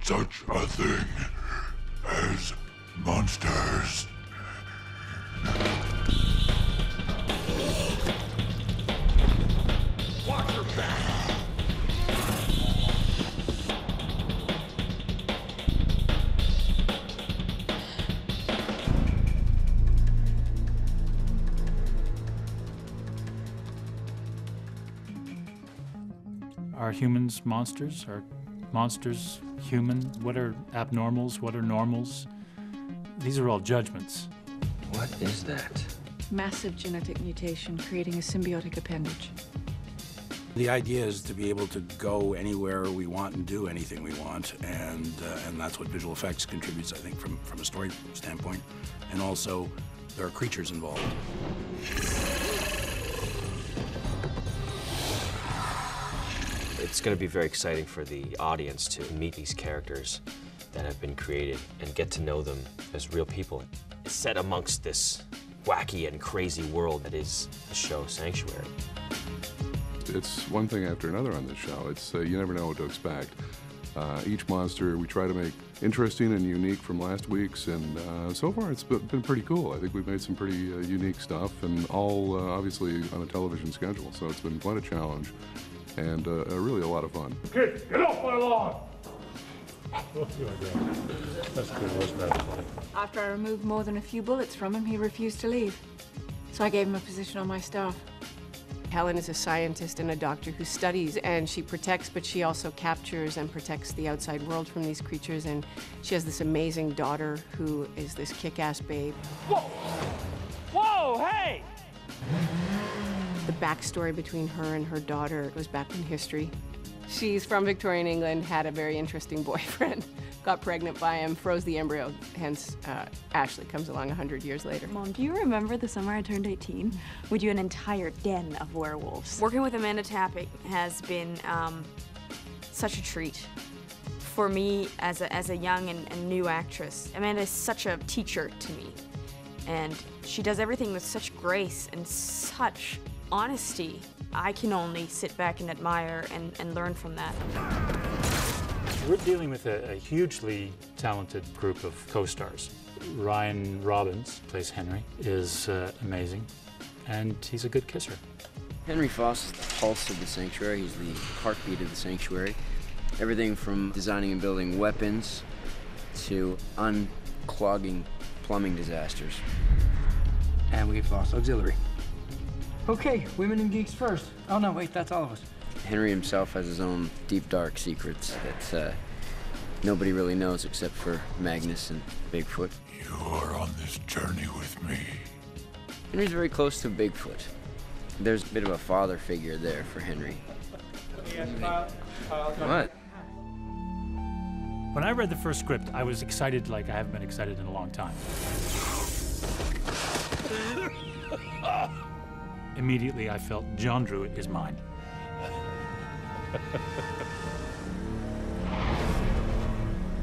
such a thing as monsters. Watch your back. Are humans monsters? Are monsters human? What are abnormals? What are normals? These are all judgments. What is that? Massive genetic mutation creating a symbiotic appendage. The idea is to be able to go anywhere we want and do anything we want, and that's what visual effects contributes, I think, from a story standpoint. And also, there are creatures involved. It's going to be very exciting for the audience to meet these characters that have been created and get to know them as real people. It's set amongst this wacky and crazy world that is the show Sanctuary. It's one thing after another on this show. It's you never know what to expect. Each monster we try to make interesting and unique from last week's, and so far it's been pretty cool. I think we've made some pretty unique stuff, and all obviously on a television schedule, so it's been quite a challenge. And really a lot of fun. Kids, get off my lawn! That's good. After I removed more than a few bullets from him, he refused to leave. So I gave him a position on my staff. Helen is a scientist and a doctor who studies, and she protects, but she also captures and protects the outside world from these creatures. And she has this amazing daughter who is this kick-ass babe. Whoa! Whoa, hey! The backstory between her and her daughter goes back in history. She's from Victorian England, had a very interesting boyfriend, got pregnant by him, froze the embryo, hence Ashley comes along 100 years later. Mom, do you remember the summer I turned 18? We do an entire den of werewolves. Working with Amanda Tapping has been such a treat. For me, as a young and new actress, Amanda is such a teacher to me. And she does everything with such grace and such honesty. I can only sit back and admire and learn from that. We're dealing with a hugely talented group of co-stars. Ryan Robbins, plays Henry, is amazing, and he's a good kisser. Henry Foss is the pulse of the Sanctuary. He's the heartbeat of the Sanctuary. Everything from designing and building weapons to unclogging plumbing disasters. And we've lost auxiliary. Okay, women and geeks first. Oh no, wait, that's all of us. Henry himself has his own deep, dark secrets that nobody really knows except for Magnus and Bigfoot. You're on this journey with me. Henry's very close to Bigfoot. There's a bit of a father figure there for Henry. What? When I read the first script, I was excited like I haven't been excited in a long time. Immediately, I felt John Druitt is mine.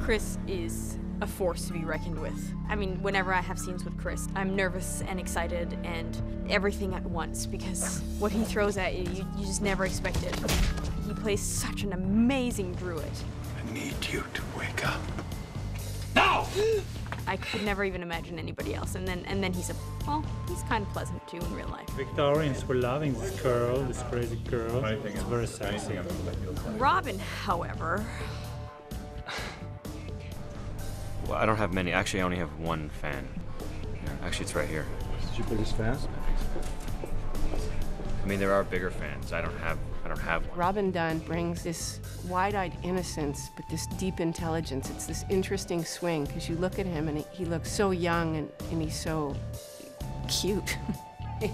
Chris is a force to be reckoned with. I mean, whenever I have scenes with Chris, I'm nervous and excited and everything at once, because what he throws at you, you just never expect it. He plays such an amazing Druitt. I need you to wake up. No! I could never even imagine anybody else. And then he's he's kind of pleasant too in real life. Victorians were loving this girl, this crazy girl. It's very sexy. Robin, however... Well, I don't have many. Actually, I only have one fan. Actually, it's right here. Is this your biggest fan? I mean, there are bigger fans. I don't have one. Robin Dunn brings this wide-eyed innocence, but this deep intelligence. It's this interesting swing, because you look at him and he looks so young and he's so cute.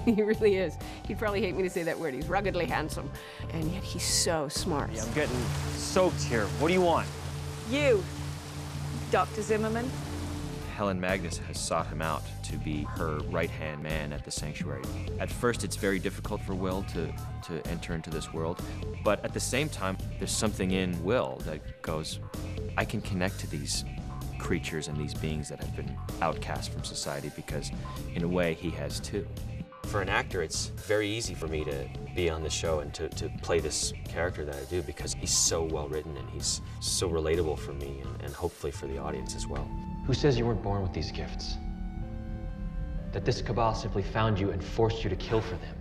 He really is. He'd probably hate me to say that word. He's ruggedly handsome, and yet he's so smart. Yeah, I'm getting soaked here. What do you want? You, Dr. Zimmerman. Helen Magnus has sought him out to be her right-hand man at the Sanctuary. At first, it's very difficult for Will to enter into this world, but at the same time, there's something in Will that goes, I can connect to these creatures and these beings that have been outcast from society, because in a way, he has too. For an actor, it's very easy for me to be on the show and to play this character that I do because he's so well written and he's so relatable for me and hopefully for the audience as well. Who says you weren't born with these gifts? That this cabal simply found you and forced you to kill for them?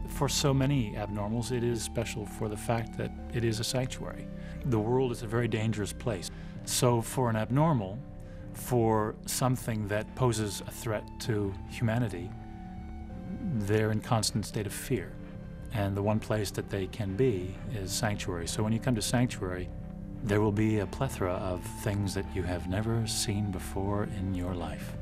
For so many abnormals, it is special for the fact that it is a sanctuary. The world is a very dangerous place. So for an abnormal, for something that poses a threat to humanity, they're in constant state of fear. And the one place that they can be is sanctuary. So when you come to sanctuary, there will be a plethora of things that you have never seen before in your life.